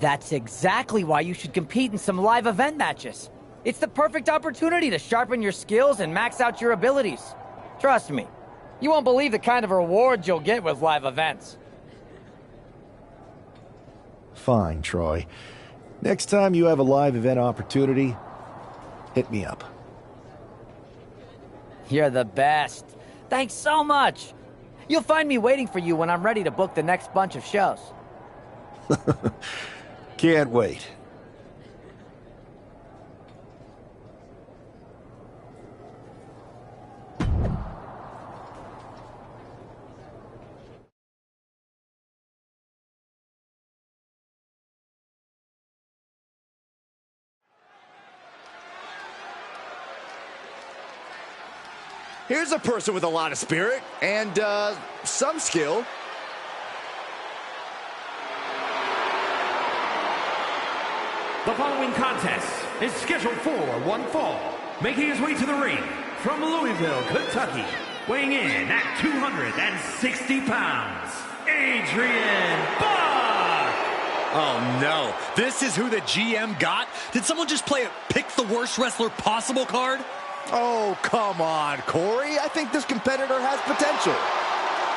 That's exactly why you should compete in some live event matches. It's the perfect opportunity to sharpen your skills and max out your abilities. Trust me, you won't believe the kind of rewards you'll get with live events. Fine, Troy. Next time you have a live event opportunity, hit me up. You're the best. Thanks so much. You'll find me waiting for you when I'm ready to book the next bunch of shows. Can't wait. Here's a person with a lot of spirit and some skill. The following contest is scheduled for one fall. Making his way to the ring from Louisville, Kentucky, weighing in at 260 pounds, Adrian Buck! Oh no, this is who the GM got? Did someone just play a pick the worst wrestler possible card? Oh, come on, Corey. I think this competitor has potential.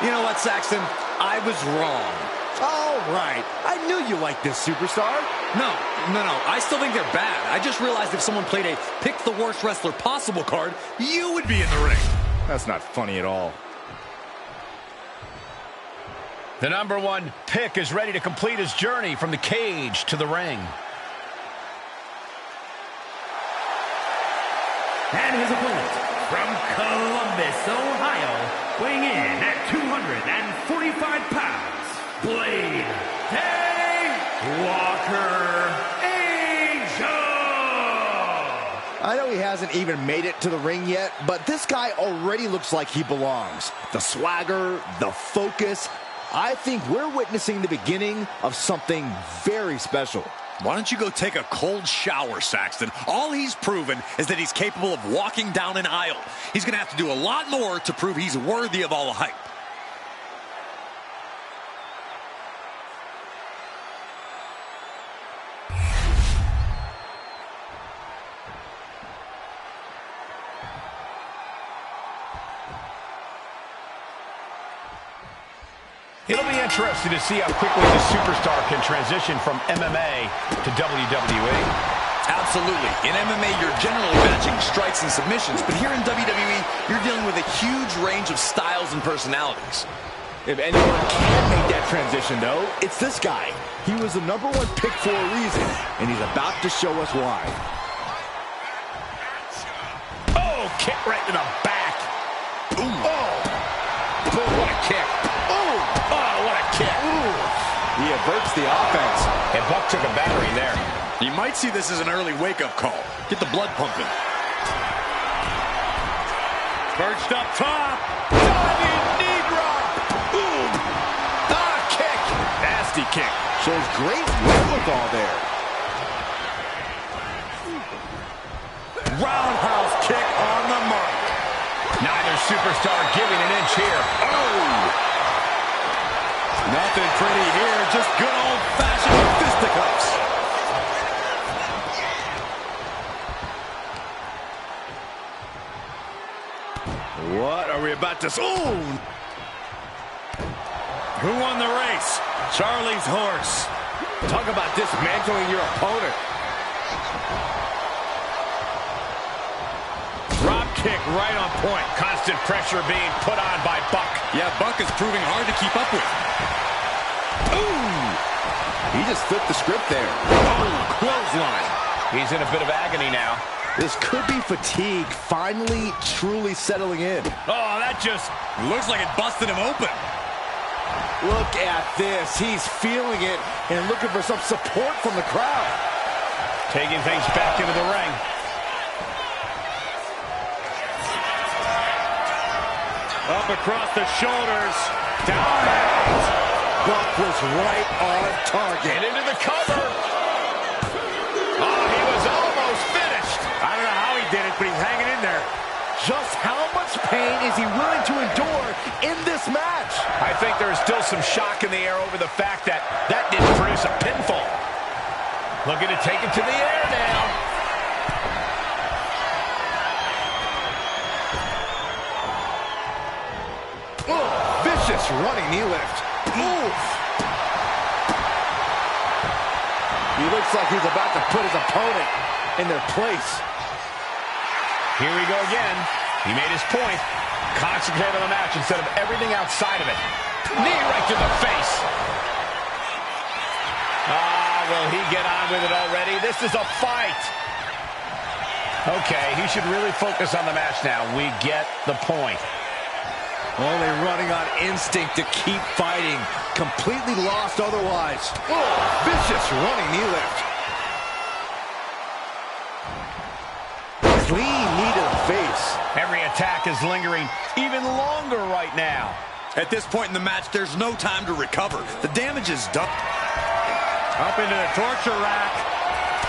You know what, Saxton? I was wrong. All right. I knew you liked this superstar. No. I still think they're bad. I just realized if someone played a pick the worst wrestler possible card, you would be in the ring. That's not funny at all. The number one pick is ready to complete his journey from the cage to the ring. And his opponent from Columbus, Ohio, weighing in at 245 pounds, Blade Day Walker Angel! I know he hasn't even made it to the ring yet, but this guy already looks like he belongs. The swagger, the focus. I think we're witnessing the beginning of something very special. Why don't you go take a cold shower, Saxton? All he's proven is that he's capable of walking down an aisle. He's going to have to do a lot more to prove he's worthy of all the hype. It'll be interesting to see how quickly the superstar can transition from MMA to WWE. Absolutely. In MMA, you're generally matching strikes and submissions, but here in WWE, you're dealing with a huge range of styles and personalities. If anyone can make that transition, though, it's this guy. He was the #1 pick for a reason, and he's about to show us why. Oh, kick right to the back. Ooh. Oh, what a kick. He averts the offense. And Buck took a battering there. You might see this as an early wake-up call. Get the blood pumping. Perched up top. Diving knee drop. Boom. Kick. Nasty kick. Shows great wherewithal there. Roundhouse kick on the mark. Neither superstar giving an inch here. Oh! Nothing pretty here, just good old-fashioned fisticuffs. What are we about to... Ooh! Who won the race? Charlie's horse. Talk about dismantling your opponent. Drop kick right on point. Constant pressure being put on by Buck. Yeah, Buck is proving hard to keep up with. Ooh! He just flipped the script there. Oh, clothesline. He's in a bit of agony now. This could be fatigue finally truly settling in. Oh, that just... Looks like it busted him open. Look at this. He's feeling it and looking for some support from the crowd. Taking things back into the ring. Up across the shoulders. Down. Buck was right on target. And into the cover. Oh, he was almost finished. I don't know how he did it, but he's hanging in there. Just how much pain is he willing to endure in this match? I think there is still some shock in the air over the fact that that didn't produce a pinfall. Looking to take it to the air now. Oh, vicious running knee lift. Oof. He looks like he's about to put his opponent in their place. Here we go again. He made his point. Concentrate on the match instead of everything outside of it. Knee right to the face. Will he get on with it already? This is a fight. Okay, he should really focus on the match now. We get the point. Only running on instinct to keep fighting. Completely lost otherwise. Oh, vicious running knee lift. Clean knee to the face. Every attack is lingering even longer right now. At this point in the match, there's no time to recover. The damage is done. Up into the torture rack.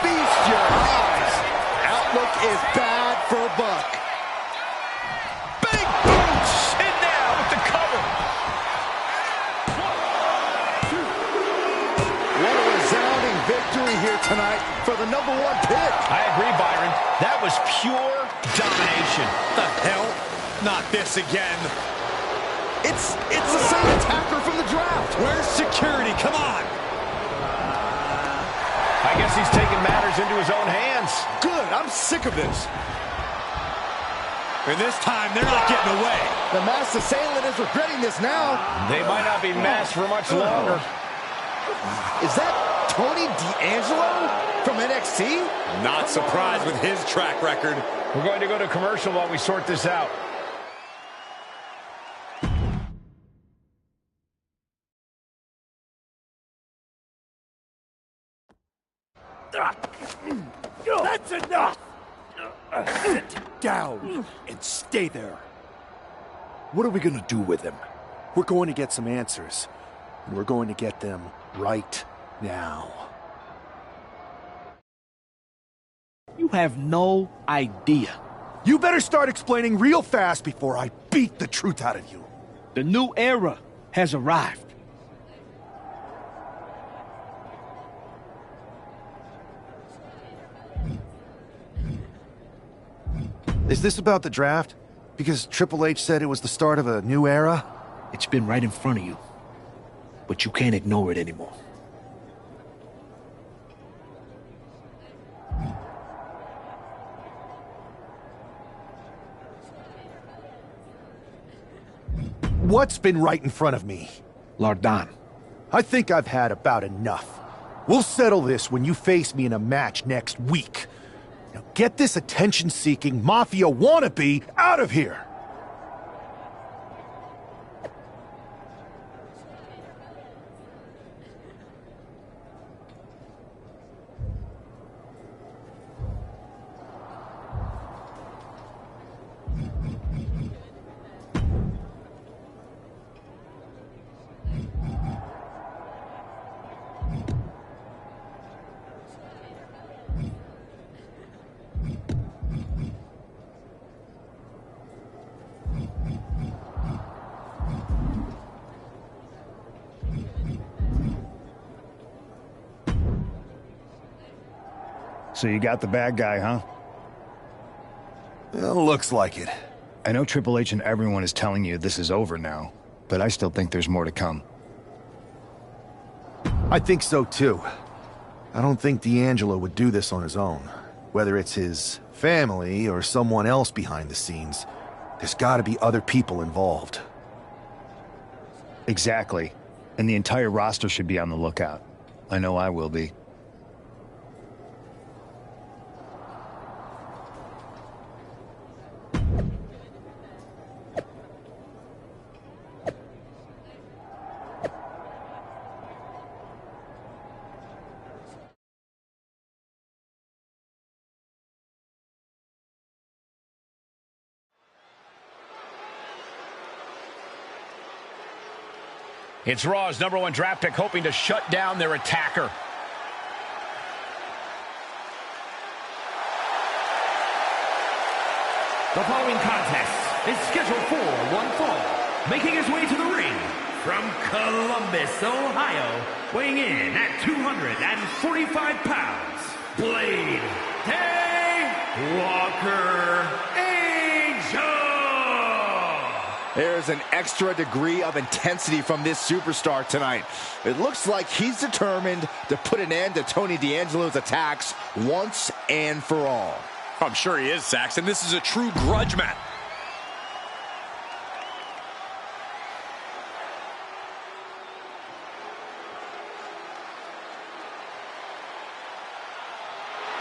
Feast your eyes. Outlook is bad for Buck. Big boots. In now with the cover. What a resounding victory here tonight for the #1 pick. I agree, Byron. That was pure domination. The hell? Not this again. It's the same attacker from the draft. Where's security? Come on. I guess he's taking matters into his own hands. Good. I'm sick of this. And this time, they're not getting away. The masked assailant is regretting this now. They might not be masked for much longer. Is that Tony D'Angelo from NXT? Not surprised with his track record. We're going to go to commercial while we sort this out. That's enough! Sit down and stay there. What are we gonna do with him? We're going to get some answers, and we're going to get them right now. You have no idea. You better start explaining real fast before I beat the truth out of you. The new era has arrived. Is this about the draft? Because Triple H said it was the start of a new era? It's been right in front of you, but you can't ignore it anymore. What's been right in front of me? Lardan. I think I've had about enough. We'll settle this when you face me in a match next week. Now get this attention-seeking Mafia wannabe out of here! So you got the bad guy, huh? Well, looks like it. I know Triple H and everyone is telling you this is over now, but I still think there's more to come. I think so too. I don't think D'Angelo would do this on his own. Whether it's his family or someone else behind the scenes, there's gotta be other people involved. Exactly. And the entire roster should be on the lookout. I know I will be. It's Raw's #1 draft pick hoping to shut down their attacker. The following contest is scheduled for one fall. Making his way to the ring from Columbus, Ohio, weighing in at 245 pounds, Blade, Day, Walker, Angel. There's an extra degree of intensity from this superstar tonight. It looks like he's determined to put an end to Tony D'Angelo's attacks once and for all. I'm sure he is, Saxton. This is a true grudge match.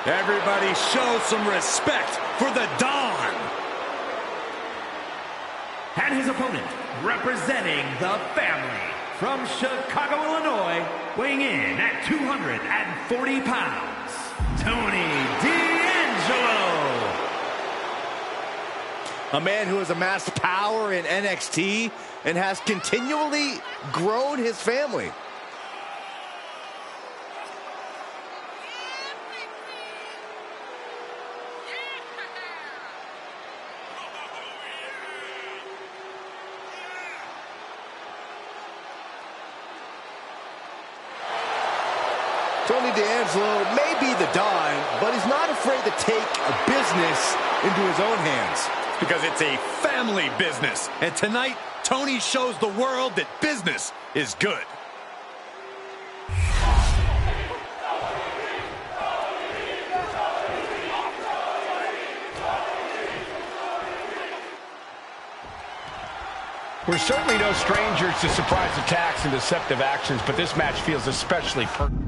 Everybody show some respect for the Don. And his opponent, representing the family, from Chicago, Illinois, weighing in at 240 pounds, Tony D'Angelo. A man who has amassed power in NXT and has continually grown his family. Tony D'Angelo may be the Don, but he's not afraid to take a business into his own hands. Because it's a family business. And tonight, Tony shows the world that business is good. We're certainly no strangers to surprise attacks and deceptive actions, but this match feels especially personal.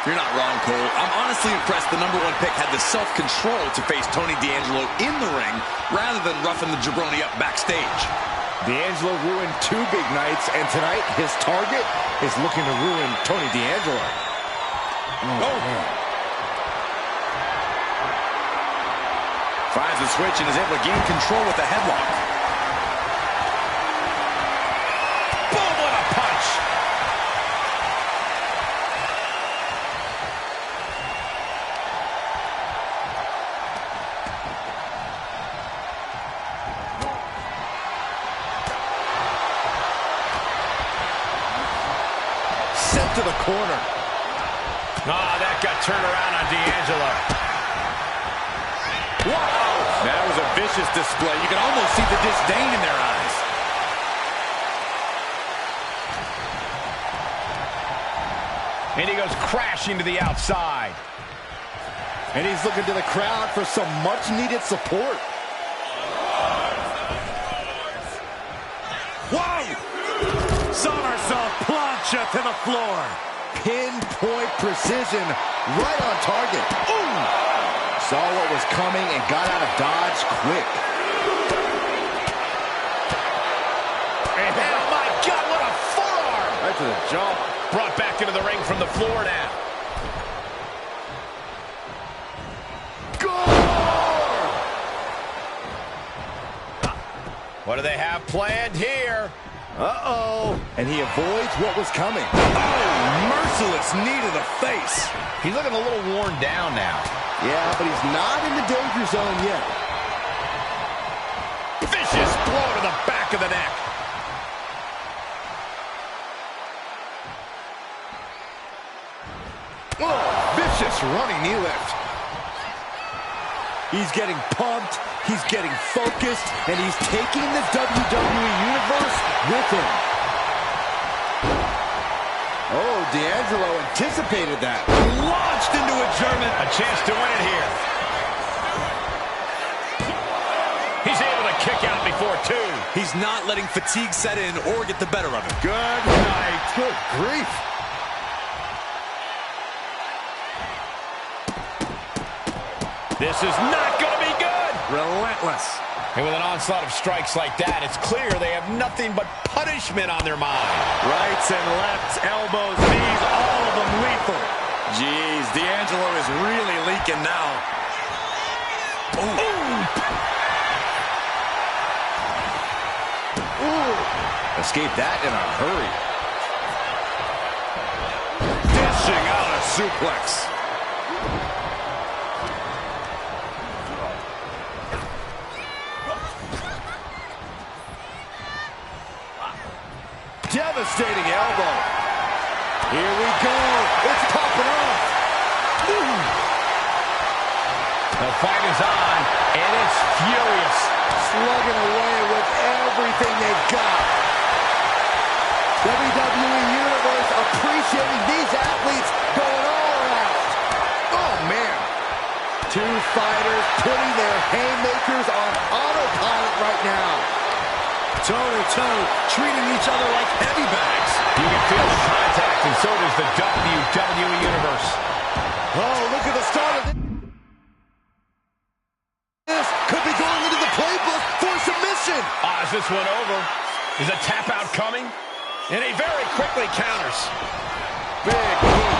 You're not wrong, Cole. I'm honestly impressed the #1 pick had the self-control to face Tony D'Angelo in the ring rather than roughing the jabroni up backstage. D'Angelo ruined 2 big nights, and tonight his target is looking to ruin Tony D'Angelo. Oh! Finds the switch and is able to gain control with the headlock. Boom, what a punch! Sent to the corner. That got turned around on D'Angelo. Wow! That was a vicious display. You can almost see the disdain in their eyes. And he goes crashing to the outside. And he's looking to the crowd for some much-needed support. Whoa! Somersault plancha to the floor. Pinpoint precision, right on target. Ooh! Saw what was coming and got out of dodge quick. And oh my God, what a forearm! Right to the jaw. Brought back into the ring from the floor now. Gore! What do they have planned here? Uh-oh. And he avoids what was coming. Oh, merciless knee to the face. He's looking a little worn down now. Yeah, but he's not in the danger zone yet. Vicious blow to the back of the neck. Oh, vicious running knee lift. He's getting pumped, he's getting focused, and he's taking the WWE Universe with him. Oh, D'Angelo anticipated that. Launched into a German. A chance to win it here. He's able to kick out before 2. He's not letting fatigue set in or get the better of him. Good night. Good grief. This is not going to be good. Relentless. And with an onslaught of strikes like that, it's clear they have nothing but punishment on their mind. Rights and lefts, elbows, knees, all of them lethal. Jeez, D'Angelo is really leaking now. Ooh. Ooh. Escaped that in a hurry. Dishing out a suplex. Devastating elbow. Here we go. It's popping off. The fight is on, and it's furious. Slugging away with everything they've got. WWE Universe appreciating these athletes going all out. Oh, man. Two fighters putting their haymakers on autopilot right now. Toe-to-toe, treating each other like heavy bags. You can feel the contact, and so does the WWE Universe. Oh, look at the start of this. This could be going into the playbook for submission. Is this one over? Is a tap out coming? And he very quickly counters. Big kick.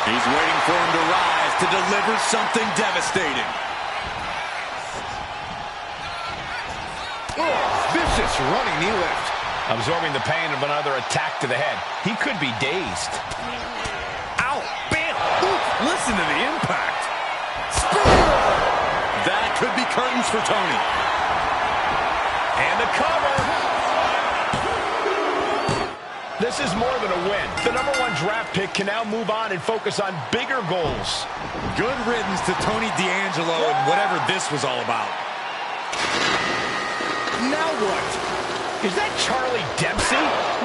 He's waiting for him to rise to deliver something devastating. Oh, vicious running knee lift. Absorbing the pain of another attack to the head. He could be dazed. Ow, bam. Ooh, listen to the impact. Spear. That could be curtains for Tony. And the cover. This is more than a win. The #1 draft pick can now move on and focus on bigger goals. Good riddance to Tony D'Angelo and whatever this was all about. Now what? Is that Charlie Dempsey?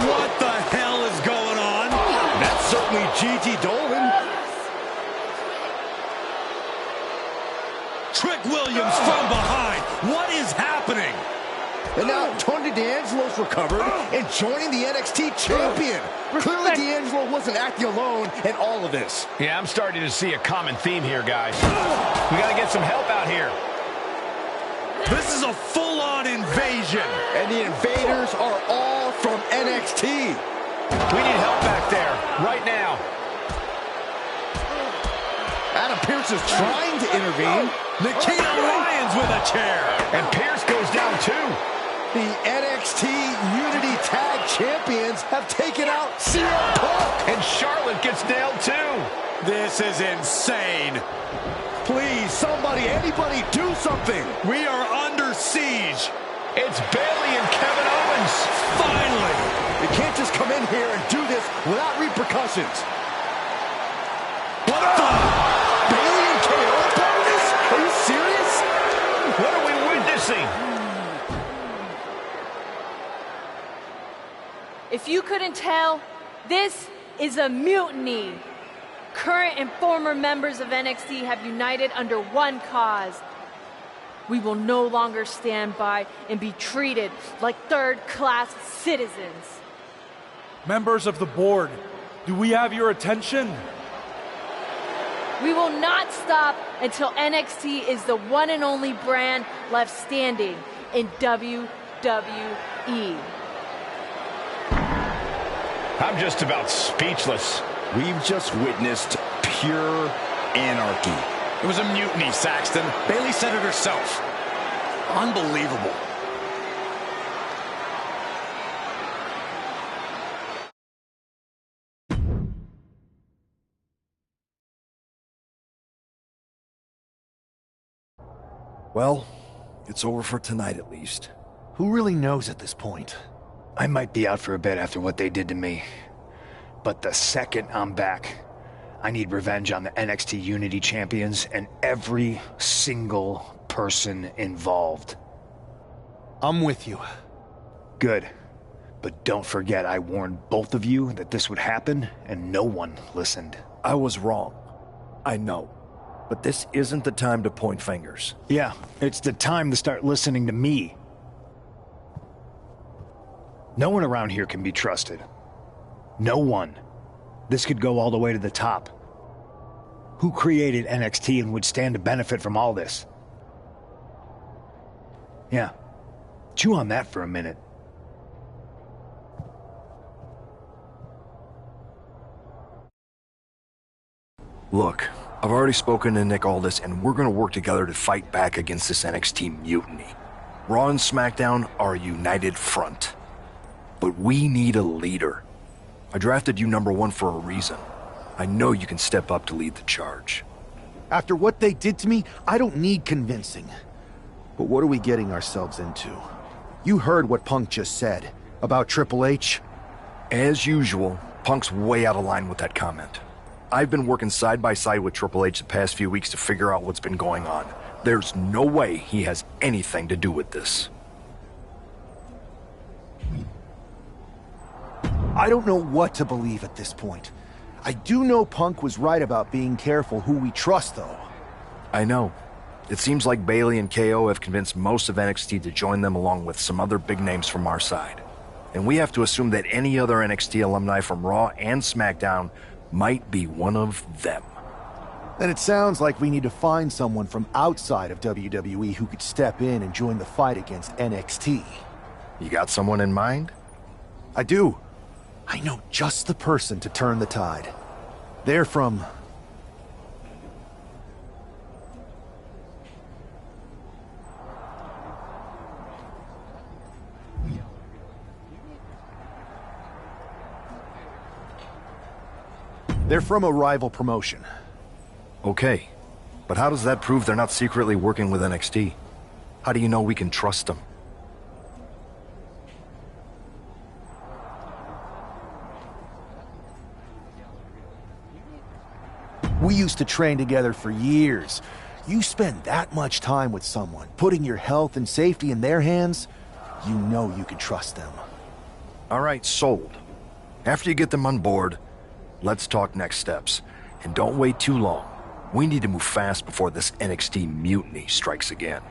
What the hell is going on? That's certainly Gigi Dolan. Trick Williams from behind. What is happening? And now Tony D'Angelo's recovered and joining the NXT champion. Clearly D'Angelo wasn't acting alone in all of this. Yeah, I'm starting to see a common theme here, guys. We got to get some help out here. This is a full-on invasion. And the invaders are all from NXT. We need help back there, right now. Adam Pearce is trying to intervene. Nikita Lyons with a chair. And Pearce goes down too. The NXT Unity Tag Champions have taken out CM Punk. And Charlotte gets nailed too. This is insane. Please, somebody, anybody, do something. We are under siege. It's Bayley and Kevin Owens. Finally. You can't just come in here and do this without repercussions. What the? Bayley and KO part of this? Are you serious? What are we witnessing? If you couldn't tell, this is a mutiny. Current and former members of NXT have united under one cause. We will no longer stand by and be treated like third-class citizens. Members of the board, do we have your attention? We will not stop until NXT is the one and only brand left standing in WWE. I'm just about speechless. We've just witnessed pure anarchy. It was a mutiny, Saxton. Bayley said it herself. Unbelievable. Well, it's over for tonight at least. Who really knows at this point? I might be out for a bit after what they did to me. But the second I'm back, I need revenge on the NXT Unity Champions and every single person involved. I'm with you. Good. But don't forget I warned both of you that this would happen, and no one listened. I was wrong. I know. But this isn't the time to point fingers. Yeah, it's the time to start listening to me. No one around here can be trusted. No one. This could go all the way to the top. Who created NXT and would stand to benefit from all this? Yeah. Chew on that for a minute. Look, I've already spoken to Nick Aldis, and we're gonna work together to fight back against this NXT mutiny. Raw and SmackDown are a united front. But we need a leader. I drafted you #1 for a reason. I know you can step up to lead the charge. After what they did to me, I don't need convincing. But what are we getting ourselves into? You heard what Punk just said. About Triple H? As usual, Punk's way out of line with that comment. I've been working side by side with Triple H the past few weeks to figure out what's been going on. There's no way he has anything to do with this. I don't know what to believe at this point. I do know Punk was right about being careful who we trust, though. I know. It seems like Bayley and KO have convinced most of NXT to join them along with some other big names from our side. And we have to assume that any other NXT alumni from Raw and SmackDown might be one of them. Then it sounds like we need to find someone from outside of WWE who could step in and join the fight against NXT. You got someone in mind? I do. I know just the person to turn the tide. They're from... They're from a rival promotion. Okay, but how does that prove they're not secretly working with NXT? How do you know we can trust them? We used to train together for years. You spend that much time with someone, putting your health and safety in their hands, you know you can trust them. All right, sold. After you get them on board, let's talk next steps. And don't wait too long. We need to move fast before this NXT mutiny strikes again.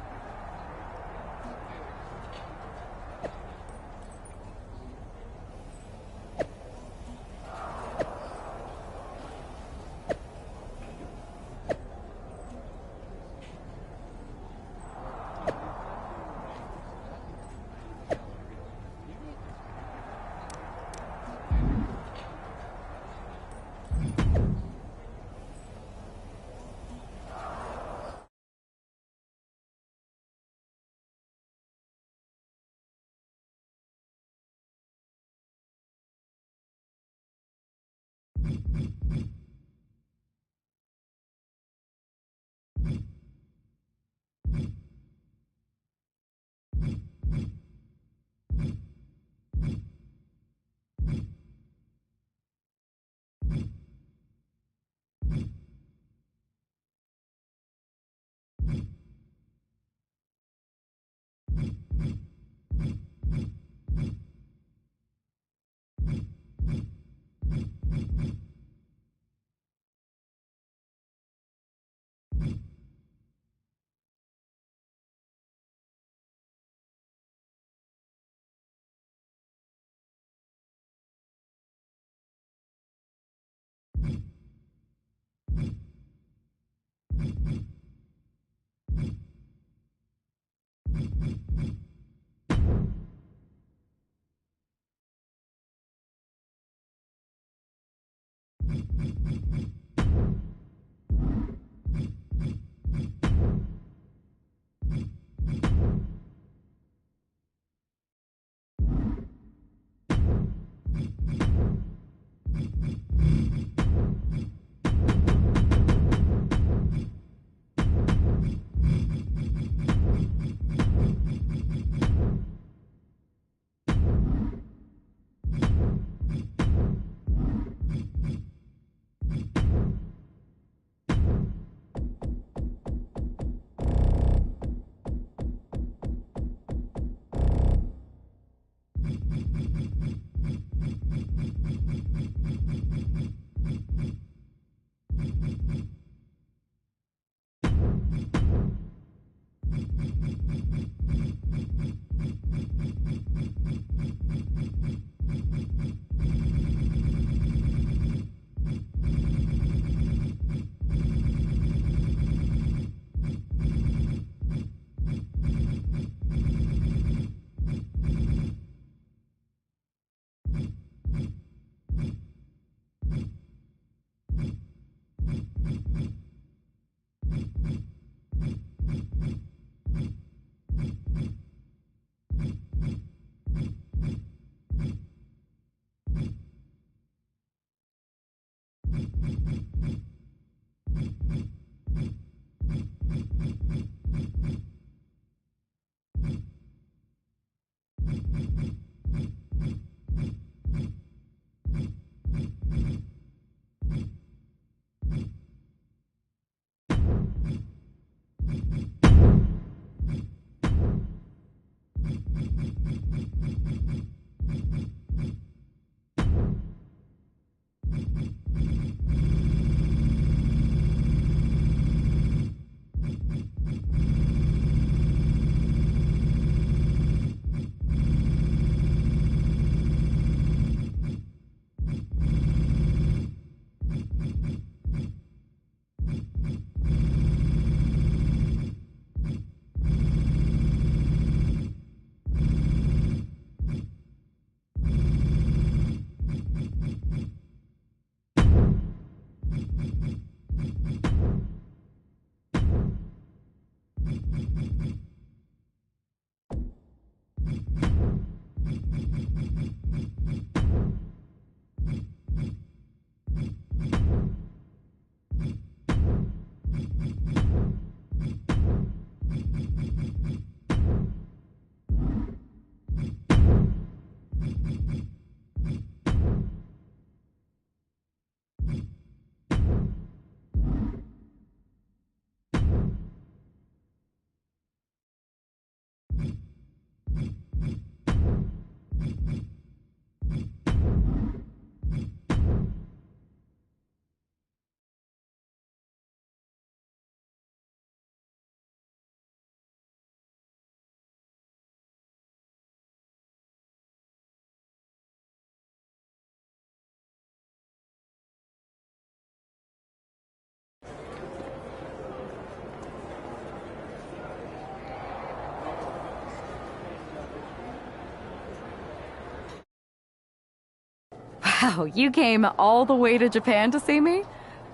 Wow, you came all the way to Japan to see me?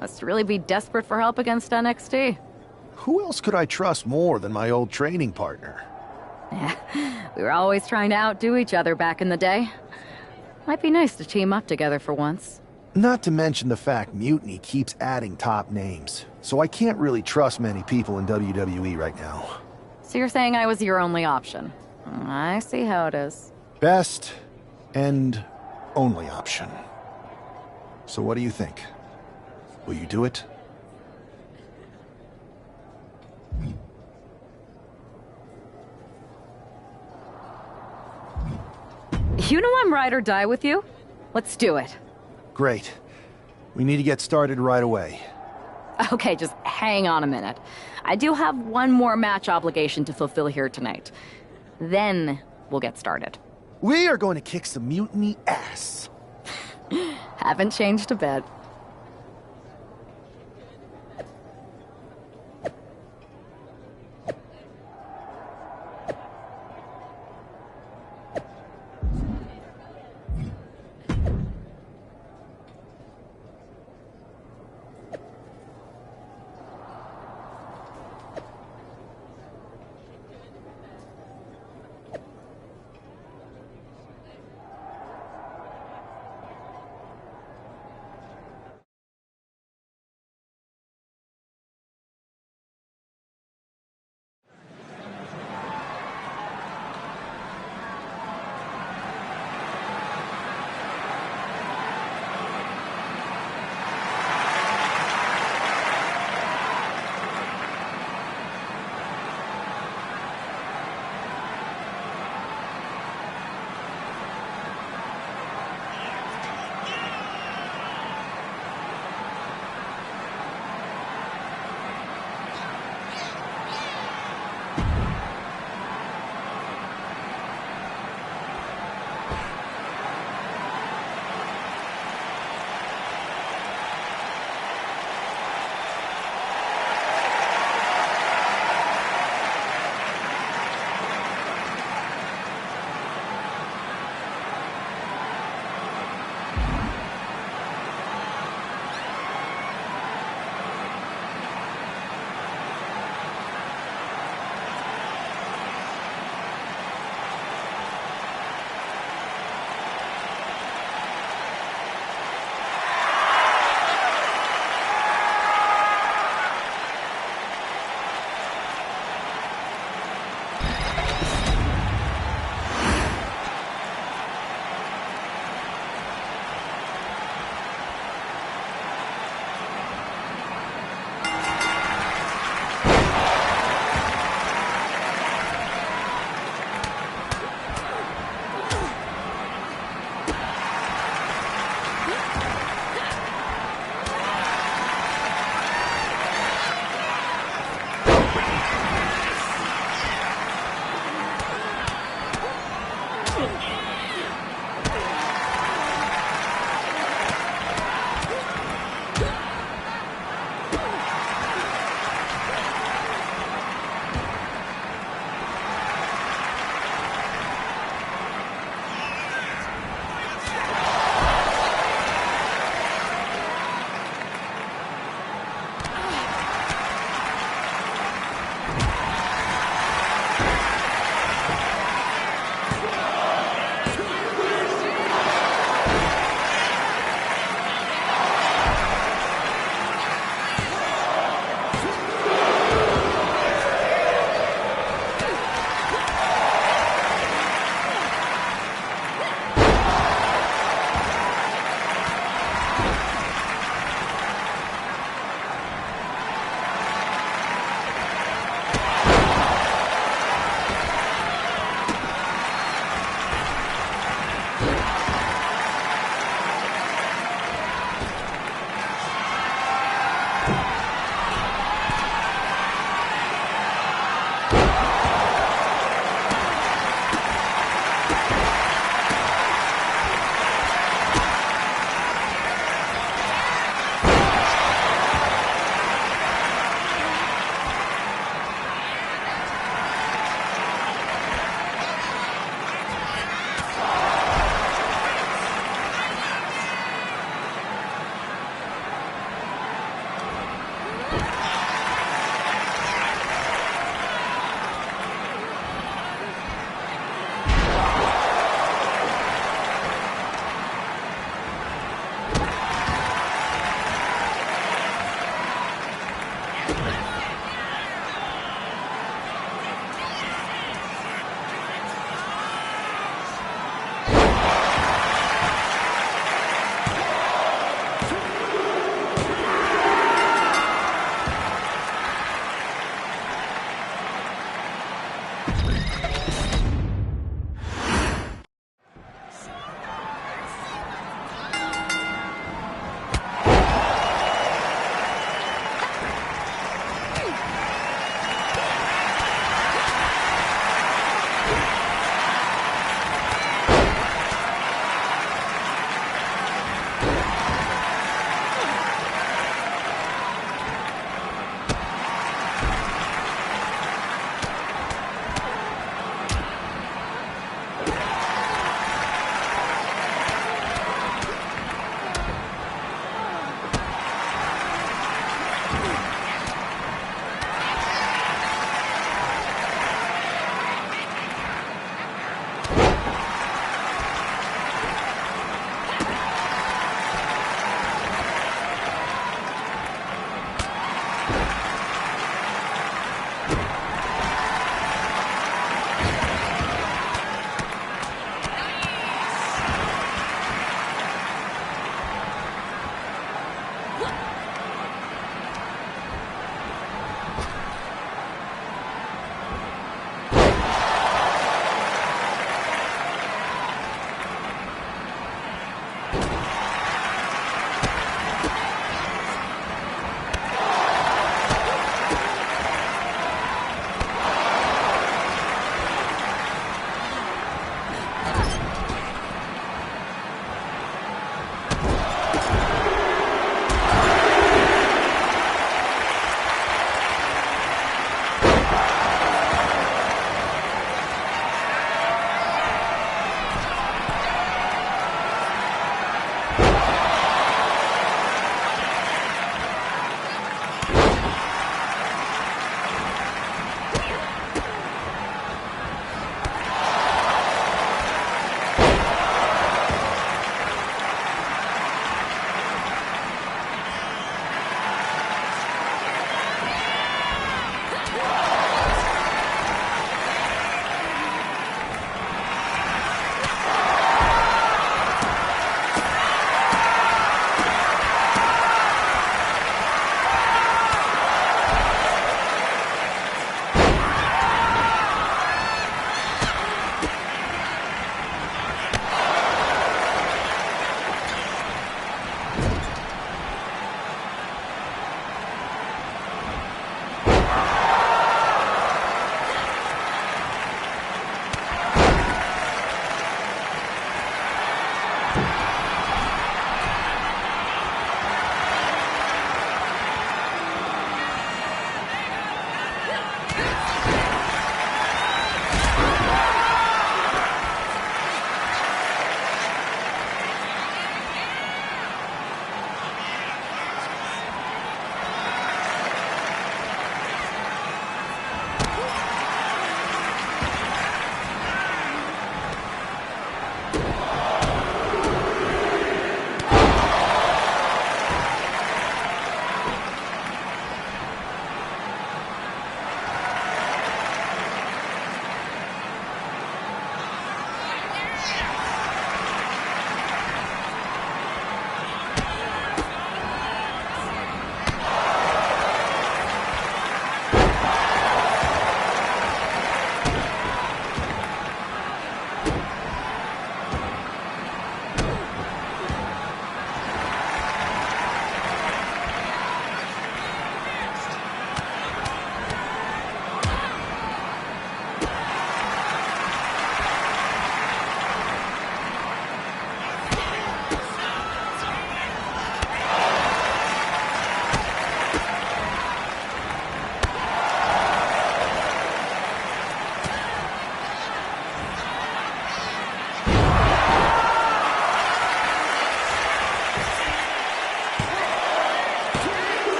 Must really be desperate for help against NXT. Who else could I trust more than my old training partner? We were always trying to outdo each other back in the day. Might be nice to team up together for once. Not to mention the fact Mutiny keeps adding top names, so I can't really trust many people in WWE right now. So you're saying I was your only option? I see how it is. Best and only option. So what do you think? Will you do it? You know I'm ride or die with you. Let's do it. Great. We need to get started right away. Okay, just hang on a minute. I do have one more match obligation to fulfill here tonight. Then we'll get started. We are going to kick some Mutiny ass. Haven't changed a bit.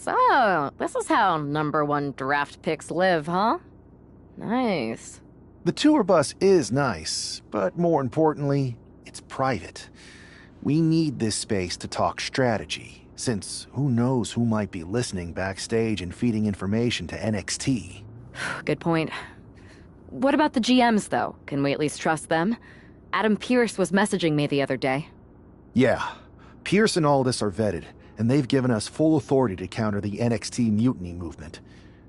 So, this is how #1 draft picks live, huh? Nice. The tour bus is nice, but more importantly, it's private. We need this space to talk strategy, since who knows who might be listening backstage and feeding information to NXT. Good point. What about the GMs, though? Can we at least trust them? Adam Pearce was messaging me the other day. Yeah, Pearce and Aldis are vetted, and they've given us full authority to counter the NXT mutiny movement.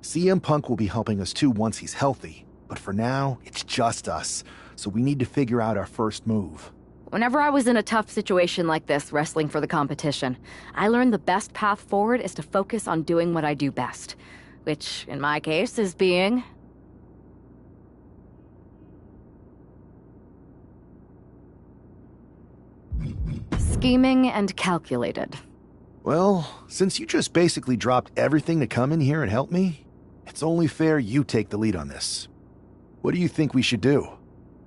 CM Punk will be helping us too once he's healthy, but for now, it's just us, so we need to figure out our first move. Whenever I was in a tough situation like this, wrestling for the competition, I learned the best path forward is to focus on doing what I do best. Which, in my case, is being... scheming and calculated. Well, since you just basically dropped everything to come in here and help me, It's only fair you take the lead on this. What do you think we should do?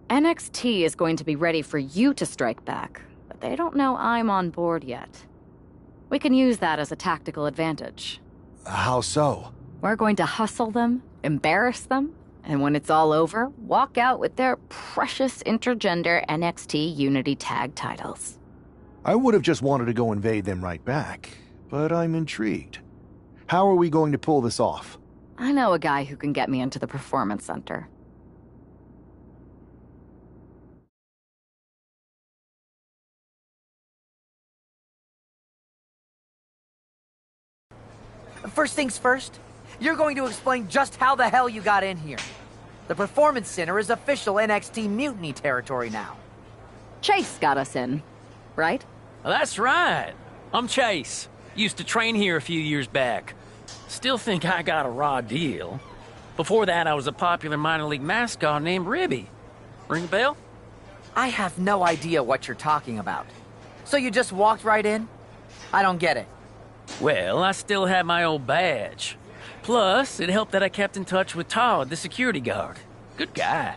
NXT is going to be ready for you to strike back, but they don't know I'm on board yet. We can use that as a tactical advantage. How so? We're going to hustle them, embarrass them, and when it's all over, walk out with their precious intergender NXT Unity Tag titles. I would have just wanted to go invade them right back, but I'm intrigued. How are we going to pull this off? I know a guy who can get me into the Performance Center. First things first, you're going to explain just how the hell you got in here. The Performance Center is official NXT Mutiny territory now. Chase got us in, right? That's right. I'm Chase. Used to train here a few years back. Still think I got a raw deal. Before that, I was a popular minor league mascot named Ribby. Ring a bell? I have no idea what you're talking about. So you just walked right in? I don't get it. Well, I still have my old badge. Plus, it helped that I kept in touch with Todd, the security guard. Good guy.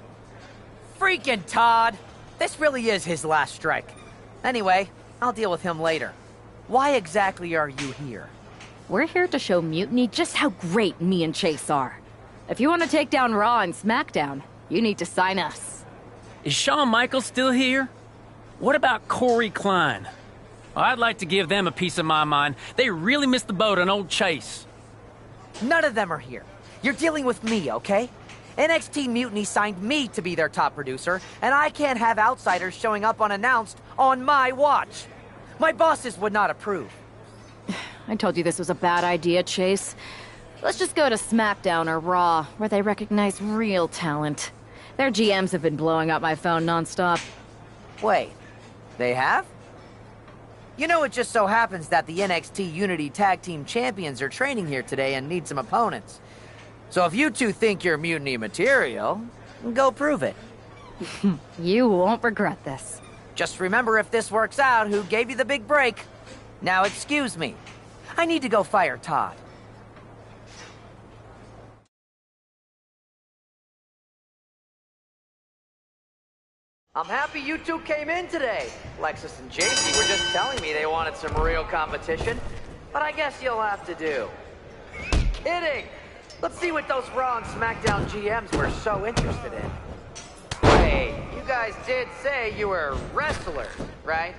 Freaking Todd! This really is his last strike. Anyway, I'll deal with him later. Why exactly are you here? We're here to show Mutiny just how great me and Chase are. If you want to take down Raw and SmackDown, you need to sign us. Is Shawn Michaels still here? What about Corey Klein? I'd like to give them a piece of my mind. They really missed the boat on old Chase. None of them are here. You're dealing with me, okay? NXT Mutiny signed me to be their top producer, and I can't have outsiders showing up unannounced on my watch. My bosses would not approve. I told you this was a bad idea, Chase. Let's just go to SmackDown or Raw, where they recognize real talent. Their GMs have been blowing up my phone nonstop. Wait, they have? You know, it just so happens that the NXT Unity Tag Team Champions are training here today and need some opponents. So if you two think you're Mutiny material, go prove it. You won't regret this. Just remember, if this works out, who gave you the big break. Now excuse me. I need to go fire Todd. I'm happy you two came in today. Lexus and JC were just telling me they wanted some real competition, but I guess you'll have to do. Kidding! Let's see what those Raw and SmackDown GMs were so interested in. Wait, you guys did say you were wrestlers, right?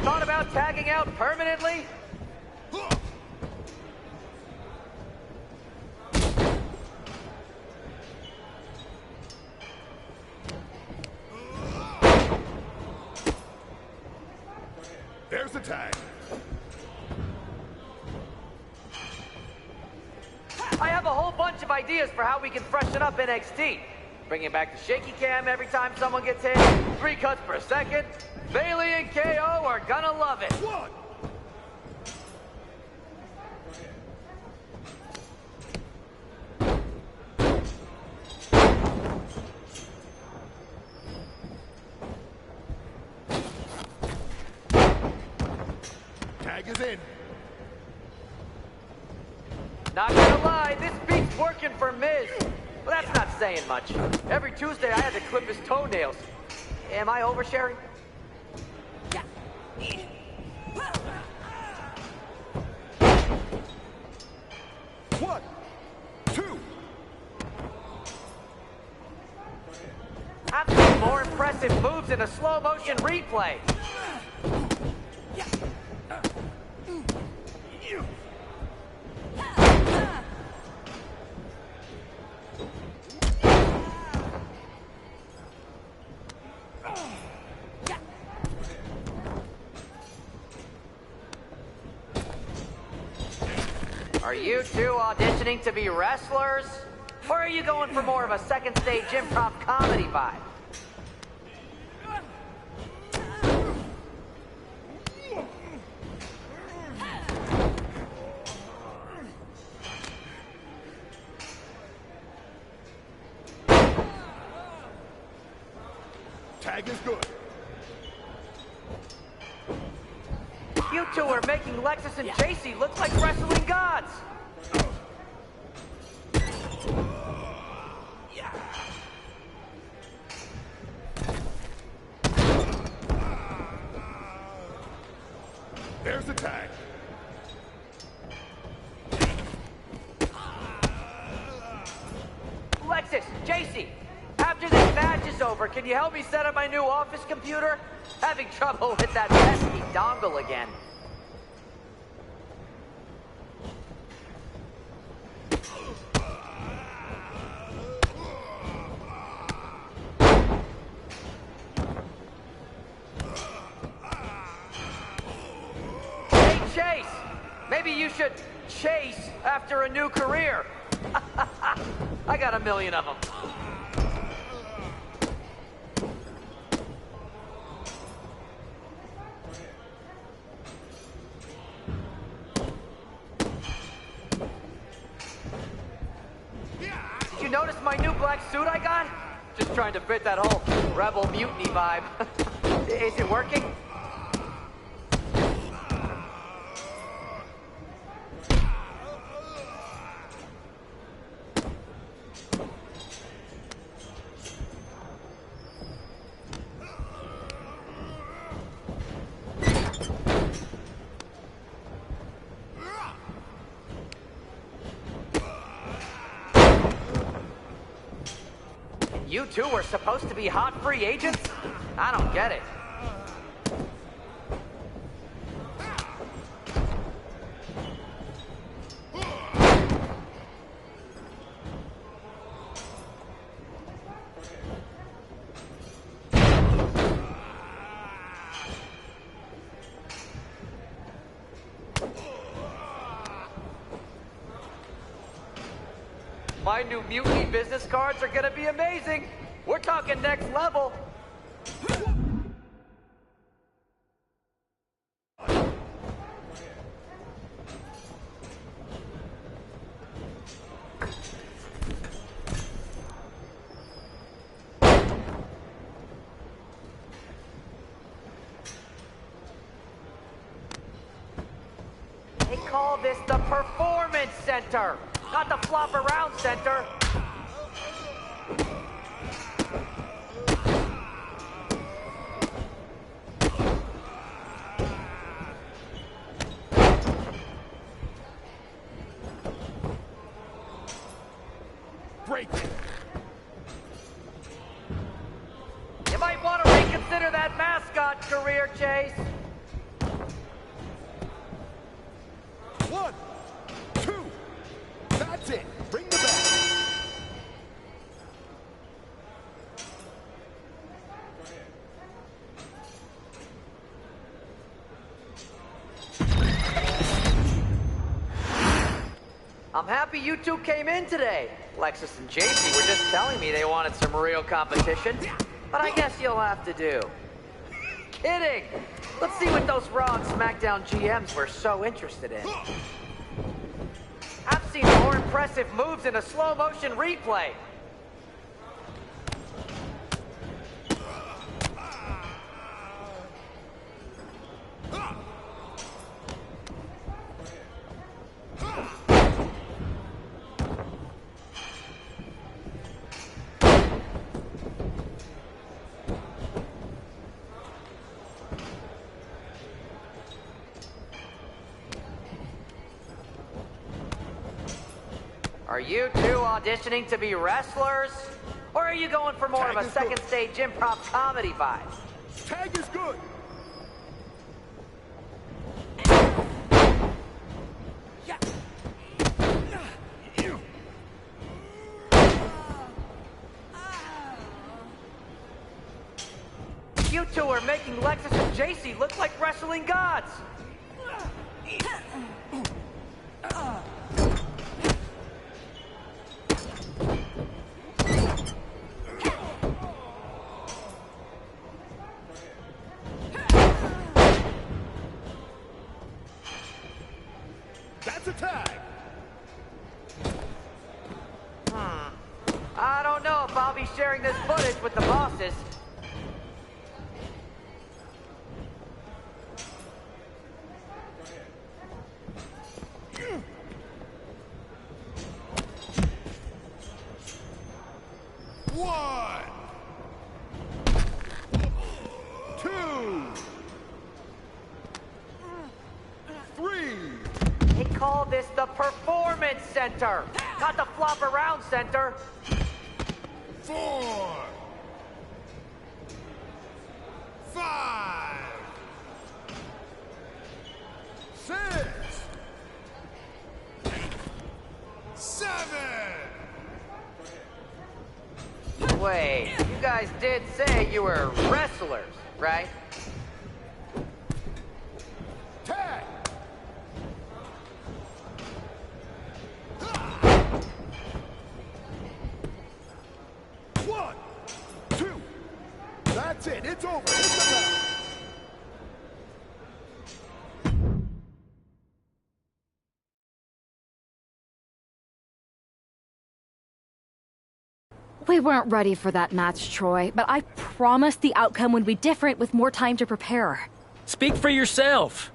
Thought about tagging out permanently? There's the tag. I have a whole bunch of ideas for how we can freshen up NXT. Bringing back the shaky cam every time someone gets hit, 3 cuts per second. Bailey and KO are gonna love it. One. Tag is in. Not gonna lie, this beat's working for Miz. But that's not saying much. Every Tuesday I had to clip his toenails. Am I oversharing? 1, 2. I've seen more impressive moves in a slow motion replay. Are you two auditioning to be wrestlers? Or are you going for more of a second stage improv comedy vibe? Tag is good. You two are making Lexus and JC look like wrestling gods. There's the tag. Lexus, JC, after this match is over, can you help me set up my new office computer? Having trouble with that pesky dongle again. Hey, Chase! Maybe you should chase after a new career. I got a million of them. Did you notice my new black suit I got? Just trying to fit that whole rebel mutiny vibe. Is it working? You two were supposed to be hot free agents? I don't get it. My new Mutiny business cards are gonna be amazing. We're talking next level. They call this the Performance Center, not the Flop Around Center. Break. You might want to reconsider that mascot career, Chase. 1, 2. That's it. Bring the back. I'm happy you two came in today. Lexus and JC were just telling me they wanted some real competition, but I guess you'll have to do. Kidding! Let's see what those Raw and SmackDown GMs were so interested in. I've seen more impressive moves in a slow-motion replay. Are you two auditioning to be wrestlers? Or are you going for more of a second stage improv comedy vibe? Tag is good. You two are making Lexus and JC look like wrestling gods. That's a tag. I don't know if I'll be sharing this footage with the bosses. call this the Performance Center, not the Flop Around Center. 4, 5, 6, 7. Wait, you guys did say you were wrestlers, right? Tag. 1, 2. That's it. It's over. It's the bell. We weren't ready for that match, Troy, but I promised the outcome would be different with more time to prepare. Speak for yourself.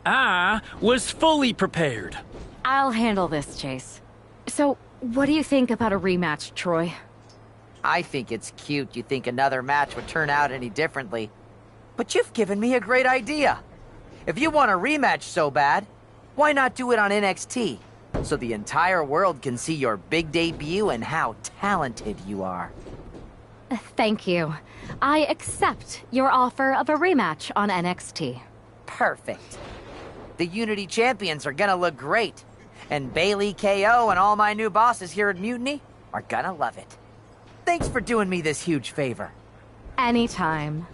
I was fully prepared. I'll handle this, Chase. So, what do you think about a rematch, Troy? I think it's cute you think another match would turn out any differently. But you've given me a great idea. If you want a rematch so bad, why not do it on NXT? So the entire world can see your big debut and how talented you are. Thank you. I accept your offer of a rematch on NXT. Perfect. The Unity Champions are gonna look great. And Bailey, KO, and all my new bosses here at Mutiny are gonna love it. Thanks for doing me this huge favor. Anytime.